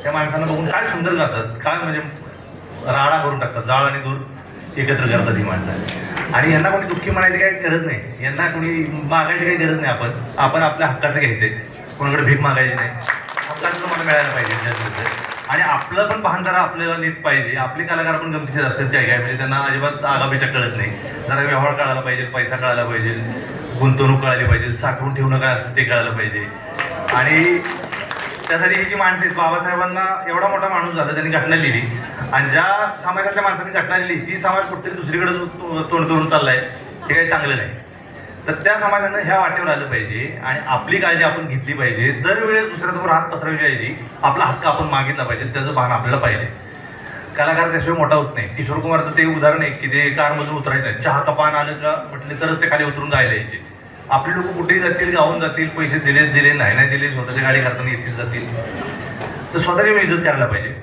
त्या माणसांना बघून काय सुंदर गातात, काय म्हणजे राडा करून टाकतात, जाळ आणि दूर एकत्र करतात ही माणसं. आणि यांना कोणी दुःखी म्हणायची काही गरज नाही, यांना कोणी मागायची काही गरज नाही. आपण आपल्या हक्काचं घ्यायचंय, कोणाकडे भीक मागायची नाही, हक्काचं मला मिळायला पाहिजे. आणि आपलं पण पाहण जरा आपल्याला नीट पाहिजे. आपले कलाकार पण गमतीशीर असतात काय काय, म्हणजे त्यांना अजिबात आगापेचा कळत नाही. जरा व्यवहार कळायला पाहिजे, पैसा कळायला पाहिजे, गुंतवणूक कळाली पाहिजे, साठवून ठेवणं काय असतं ते कळायला पाहिजे. आणि त्यासाठी ही जी माणसं आहेत, बाबासाहेबांना एवढा मोठा माणूस झाला, त्यांनी घटना लिहिली, आणि ज्या समाजातल्या माणसांनी घटना लिहिली ती समाज कुठेतरी दुसरीकडे तोंड करून चाललाय, हे काही चांगलं नाही. तर त्या समाजानं ह्या वाटेवर आलं पाहिजे आणि आपली काळजी आपण घेतली पाहिजे. दरवेळेस दुसऱ्यासमोर हात पसरवायच्या ऐवजी आपला हक्क आपण मागितला पाहिजे, त्याचं भान आपल्याला पाहिजे. कलाकार त्याशिवाय मोठा होत नाही. किशोर कुमारचं ते उदाहरण आहे की ते कारमधून उतरायचं नाही, चहा कपान आलं का म्हटले तरच ते खाली उतरून गायला यायचे. आपले लोक कुठेही जातील, गावून जातील, पैसे दिले नाही दिले, स्वतःची गाडी करताना येतील जातील, तर स्वतःची इज्जत करायला पाहिजे.